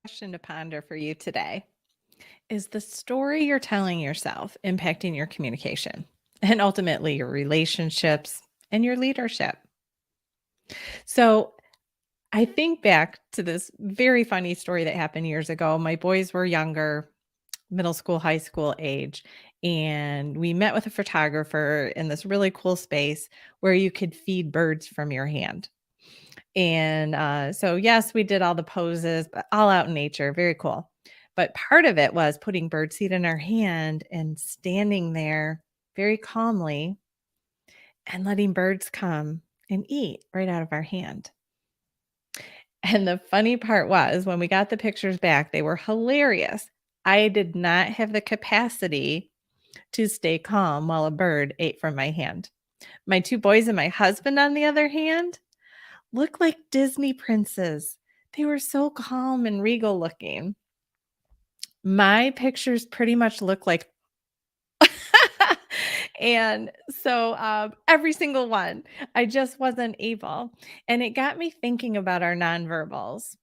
Question to ponder for you today. Is the story you're telling yourself impacting your communication and ultimately your relationships and your leadership? So, I think back to this very funny story that happened years ago. My boys were younger, middle school, high school age, and we met with a photographer in this really cool space where you could feed birds from your hand. And so, yes, we did all the poses, but all out in nature, very cool. But part of it was putting birdseed in our hand and standing there very calmly and letting birds come and eat right out of our hand. And the funny part was when we got the pictures back, they were hilarious. I did not have the capacity to stay calm while a bird ate from my hand. My two boys and my husband, on the other hand, look like Disney princes. They were so calm and regal looking. My pictures pretty much look like and so, every single one, I just wasn't able, and it got me thinking about our nonverbals.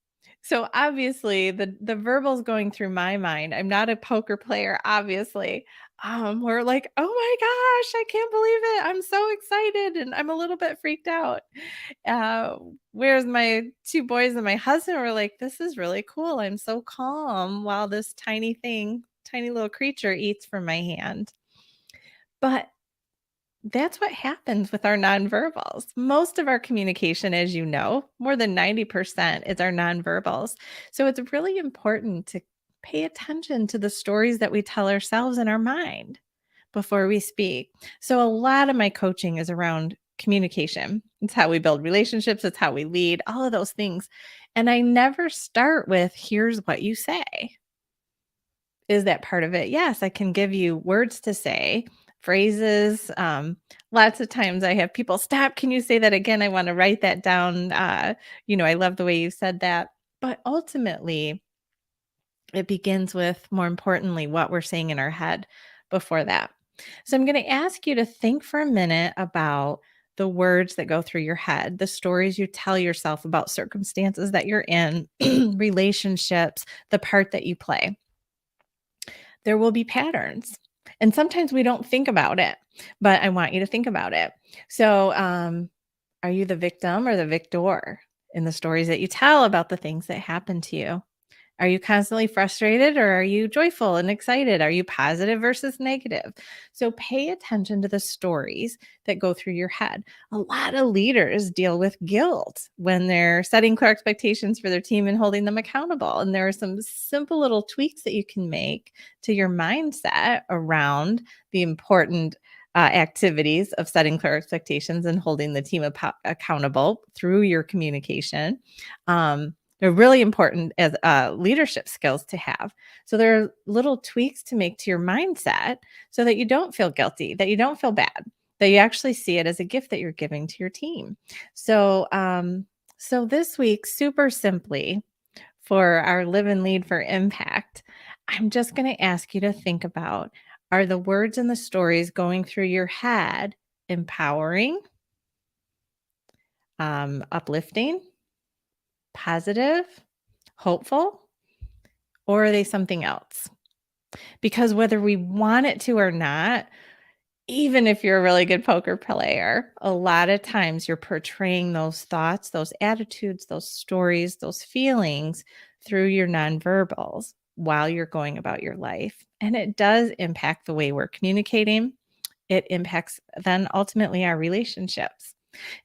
So, obviously, the verbals going through my mind, I'm not a poker player, obviously, we're like, "Oh my gosh, I can't believe it, I'm so excited," and I'm a little bit freaked out. Uh, Whereas my 2 boys and my husband were like, "This is really cool, I'm so calm while this tiny little creature eats from my hand." But that's what happens with our nonverbals. Most of our communication, as you know, more than 90% is our nonverbals. So it's really important to pay attention to the stories that we tell ourselves in our mind before we speak. So a lot of my coaching is around communication. It's how we build relationships, it's how we lead, all of those things. And I never start with, here's what you say. Is that part of it? Yes, I can give you words to say, phrases. Lots of times I have people stop. Can you say that again? I want to write that down. I love the way you said that. But ultimately, it begins with, more importantly, what we're saying in our head before that. So I'm going to ask you to think for a minute about the words that go through your head, the stories you tell yourself about circumstances that you're in, relationships, the part that you play. There will be patterns. And sometimes we don't think about it, but I want you to think about it. So, are you the victim or the victor in the stories that you tell about the things that happen to you? Are you constantly frustrated or are you joyful and excited? Are you positive versus negative? So pay attention to the stories that go through your head. A lot of leaders deal with guilt when they're setting clear expectations for their team and holding them accountable. And there are some simple little tweaks that you can make to your mindset around the important activities of setting clear expectations and holding the team accountable through your communication. They're really important as leadership skills to have. So there are little tweaks to make to your mindset so that you don't feel guilty, that you don't feel bad, that you actually see it as a gift that you're giving to your team. So this week, super simply, for our Live and Lead for Impact, I'm just going to ask you to think about, are the words and the stories going through your head empowering, uplifting, positive, hopeful, or are they something else? Because whether we want it to or not, even if you're a really good poker player, a lot of times you're portraying those thoughts, those attitudes, those stories, those feelings through your nonverbals while you're going about your life. And it does impact the way we're communicating. It impacts then ultimately our relationships.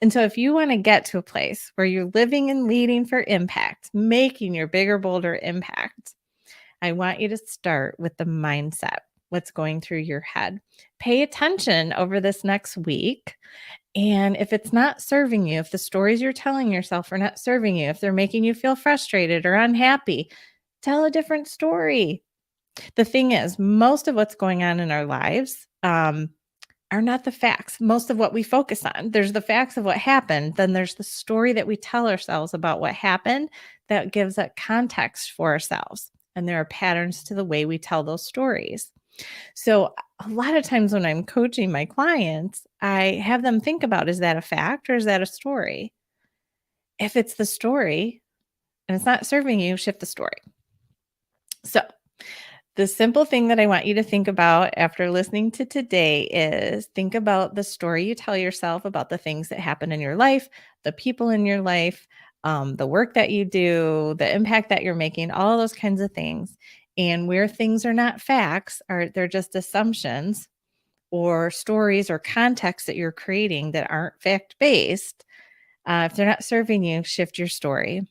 And so if you want to get to a place where you're living and leading for impact, making your bigger, bolder impact, I want you to start with the mindset, what's going through your head. Pay attention over this next week. And if it's not serving you, if the stories you're telling yourself are not serving you, if they're making you feel frustrated or unhappy, tell a different story. The thing is, most of what's going on in our lives are not the facts. Most of what we focus on, there's the facts of what happened, then there's the story that we tell ourselves about what happened that gives a context for ourselves. And there are patterns to the way we tell those stories. So a lot of times when I'm coaching my clients, I have them think about, is that a fact or is that a story? If it's the story and it's not serving you, shift the story. So, the simple thing that I want you to think about after listening to today is think about the story you tell yourself about the things that happen in your life, the people in your life, the work that you do, the impact that you're making, all those kinds of things. And where things are not facts, are they're just assumptions or stories or context that you're creating that aren't fact based. If they're not serving you, shift your story.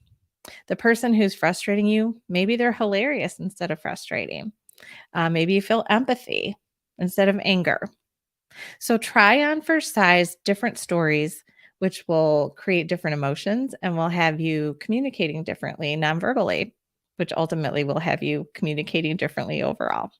The person who's frustrating you, maybe they're hilarious instead of frustrating. Maybe you feel empathy instead of anger. So try on for size different stories, which will create different emotions and will have you communicating differently non-verbally, which ultimately will have you communicating differently overall.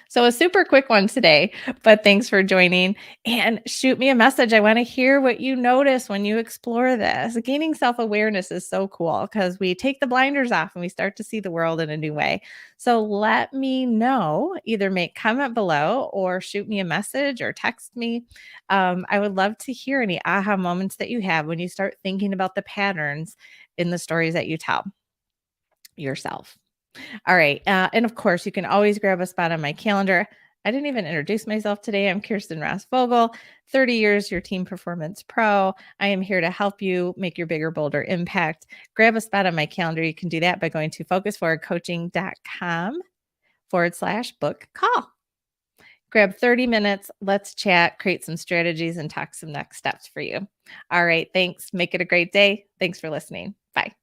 So a super quick one today, but thanks for joining and shoot me a message. I want to hear what you notice when you explore this. Gaining self-awareness is so cool because we take the blinders off and we start to see the world in a new way. So let me know, either make comment below or shoot me a message or text me. I would love to hear any aha moments that you have when you start thinking about the patterns in the stories that you tell yourself. All right. And of course, you can always grab a spot on my calendar. I didn't even introduce myself today. I'm Kirsten Ross Vogel, 30 years, your team performance pro. I am here to help you make your bigger, bolder impact. Grab a spot on my calendar. You can do that by going to focusforwardcoaching.com/book call. Grab 30 minutes. Let's chat, create some strategies, and talk some next steps for you. All right. Thanks. Make it a great day. Thanks for listening. Bye.